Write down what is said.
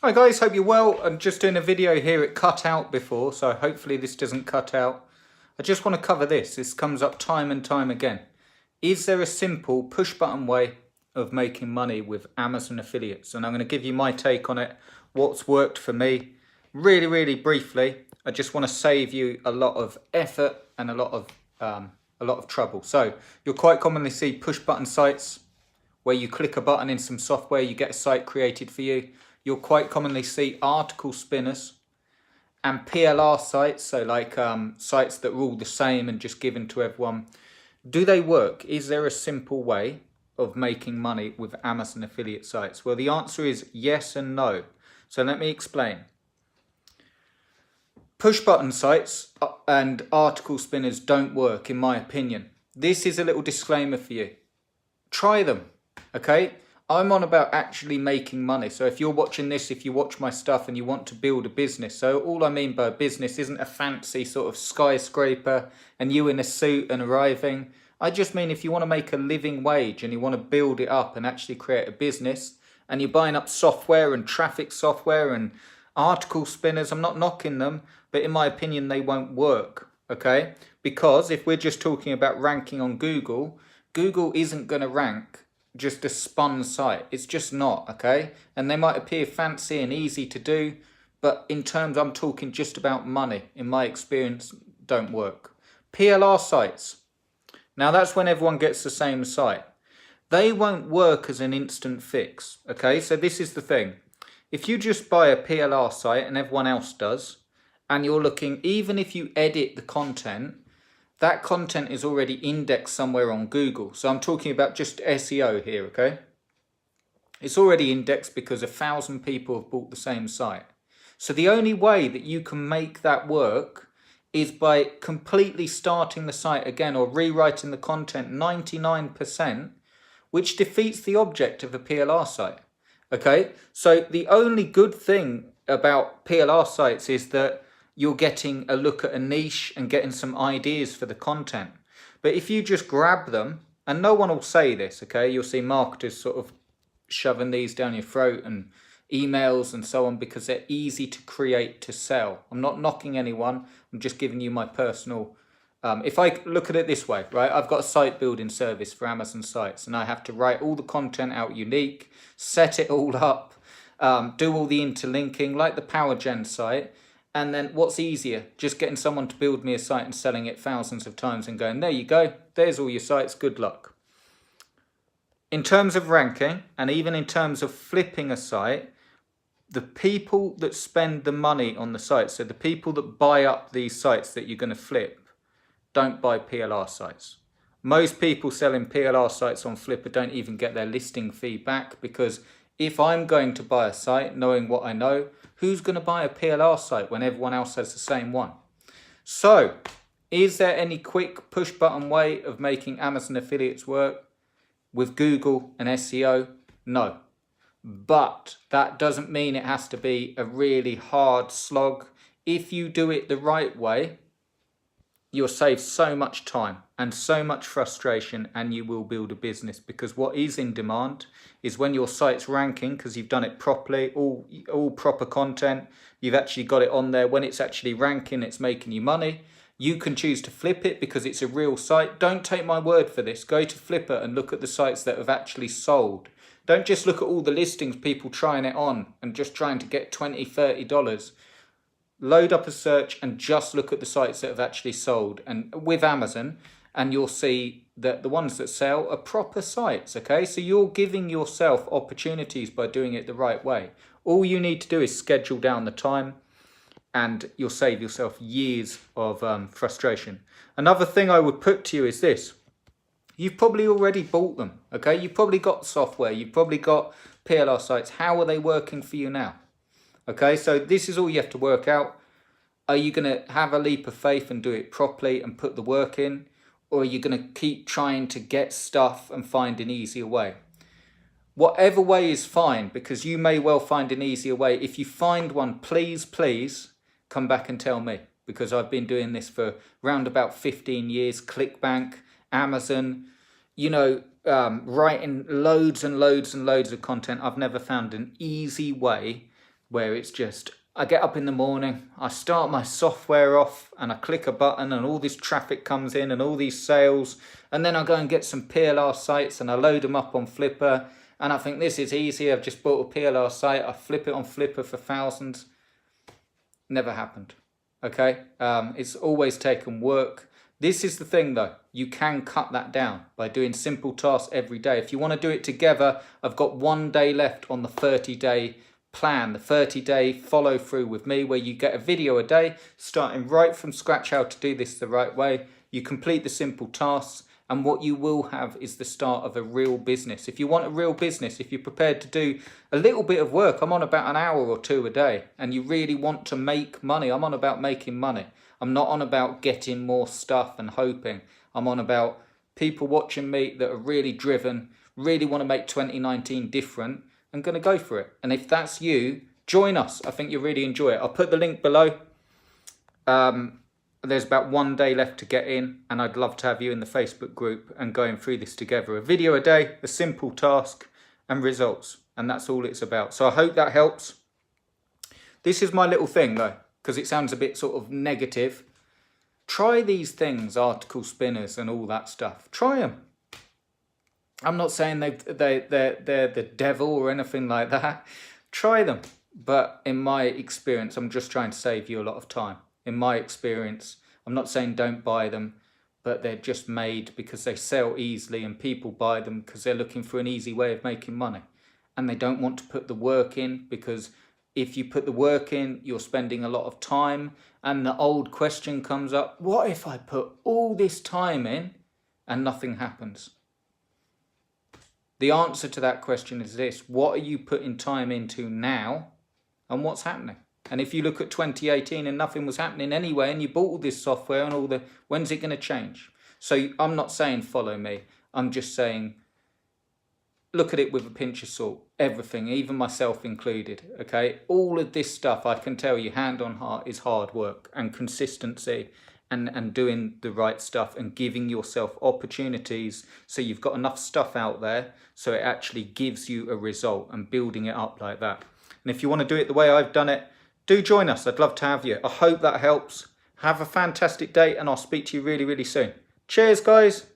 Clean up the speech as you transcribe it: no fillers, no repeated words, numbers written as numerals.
Hi guys, hope you're well. I'm just doing a video here. It cut out before, so hopefully this doesn't cut out. I just want to cover this. This comes up time and time again. Is there a simple push button way of making money with Amazon affiliates? And I'm going to give you my take on it, what's worked for me. Really briefly, I just want to save you a lot of effort and a lot of trouble. So you'll quite commonly see push button sites where you click a button in some software, you get a site created for you. You'll quite commonly see article spinners and PLR sites, so like sites that are all the same and just given to everyone. Do they work? Is there a simple way of making money with Amazon affiliate sites? Well, the answer is yes and no. So let me explain. Push button sites and article spinners don't work, in my opinion. This is a little disclaimer for you. Try them, okay? I'm on about actually making money. So if you're watching this, if you watch my stuff and you want to build a business, so all I mean by a business isn't a fancy sort of skyscraper and you in a suit and arriving. I just mean if you want to make a living wage and you want to build it up and actually create a business, and you're buying up software and traffic software and article spinners, I'm not knocking them, but in my opinion, they won't work, okay? Because if we're just talking about ranking on Google, Google isn't going to rank just a spun site. It's just not, okay? And they might appear fancy and easy to do, but in terms, I'm talking just about money, in my experience, don't work. PLR sites. Now that's when everyone gets the same site. They won't work as an instant fix, okay? So this is the thing. If you just buy a PLR site and everyone else does, and you're looking, even if you edit the content, that content is already indexed somewhere on Google. So I'm talking about just SEO here, okay? It's already indexed because 1,000 people have bought the same site. So the only way that you can make that work is by completely starting the site again or rewriting the content 99%, which defeats the object of a PLR site, okay? So the only good thing about PLR sites is that you're getting a look at a niche and getting some ideas for the content. But if you just grab them, and no one will say this, okay? You'll see marketers sort of shoving these down your throat and emails and so on because they're easy to create to sell. I'm not knocking anyone. I'm just giving you my personal... if I look at it this way, right? I've got a site building service for Amazon sites and I have to write all the content out unique, set it all up, do all the interlinking like the PowerGen site. And then what's easier? Just getting someone to build me a site and selling it thousands of times and going, there you go, there's all your sites, good luck. In terms of ranking, and even in terms of flipping a site, the people that spend the money on the site, so the people that buy up these sites that you're going to flip, don't buy PLR sites. Most people selling PLR sites on Flipper don't even get their listing fee back, because if I'm going to buy a site, knowing what I know, who's going to buy a PLR site when everyone else has the same one? So, is there any quick push button way of making Amazon affiliates work with Google and SEO? No. But that doesn't mean it has to be a really hard slog. If you do it the right way, you'll save so much time and so much frustration, and you will build a business, because what is in demand is when your site's ranking because you've done it properly, all proper content, you've actually got it on there. When it's actually ranking, it's making you money. You can choose to flip it because it's a real site. Don't take my word for this. Go to Flipper and look at the sites that have actually sold. Don't just look at all the listings, people trying it on and just trying to get $20, $30. Load up a search and just look at the sites that have actually sold and with Amazon, and you'll see that the ones that sell are proper sites, okay? So you're giving yourself opportunities by doing it the right way. All you need to do is schedule down the time and you'll save yourself years of frustration. Another thing I would put to you is this. You've probably already bought them, okay? You've probably got software. You've probably got PLR sites. How are they working for you now? Okay, so this is all you have to work out. Are you going to have a leap of faith and do it properly and put the work in? Or are you going to keep trying to get stuff and find an easier way? Whatever way is fine, because you may well find an easier way. If you find one, please come back and tell me, because I've been doing this for around about 15 years. ClickBank, Amazon, you know, writing loads and loads of content. I've never found an easy way where it's just, I get up in the morning, I start my software off and I click a button and all this traffic comes in and all these sales, and then I go and get some PLR sites and I load them up on Flipper and I think this is easy, I've just bought a PLR site, I flip it on Flipper for thousands. Never happened. Okay, it's always taken work. This is the thing though, you can cut that down by doing simple tasks every day. If you want to do it together, I've got 1 day left on the 30-day plan, the 30-day follow through with me, where you get a video a day, starting right from scratch how to do this the right way. You complete the simple tasks, and what you will have is the start of a real business. If you want a real business, if you're prepared to do a little bit of work, I'm on about an hour or two a day, and you really want to make money, I'm on about making money. I'm not on about getting more stuff and hoping. I'm on about people watching me that are really driven, really want to make 2019 different, and going to go for it. And if that's you, join us. I think you'll really enjoy it. I'll put the link below. There's about 1 day left to get in, and I'd love to have you in the Facebook group and going through this together. A video a day, a simple task, and results. And that's all it's about. So I hope that helps. This is my little thing though, because it sounds a bit sort of negative. Try these things, article spinners and all that stuff. Try them. I'm not saying they're the devil or anything like that. Try them. But in my experience, I'm just trying to save you a lot of time. In my experience, I'm not saying don't buy them, but they're just made because they sell easily and people buy them because they're looking for an easy way of making money. And they don't want to put the work in, because if you put the work in, you're spending a lot of time. And the old question comes up, what if I put all this time in and nothing happens? The answer to that question is this: what are you putting time into now and what's happening? And if you look at 2018 and nothing was happening anyway, and you bought all this software and all the, when's it going to change? So I'm not saying follow me. I'm just saying look at it with a pinch of salt. Everything, even myself included, okay? All of this stuff, I can tell you, hand on heart, is hard work and consistency and doing the right stuff and giving yourself opportunities so you've got enough stuff out there so it actually gives you a result, and building it up like that. And if you want to do it the way I've done it, do join us. I'd love to have you. I hope that helps. Have a fantastic day, and I'll speak to you really, really soon. Cheers, guys.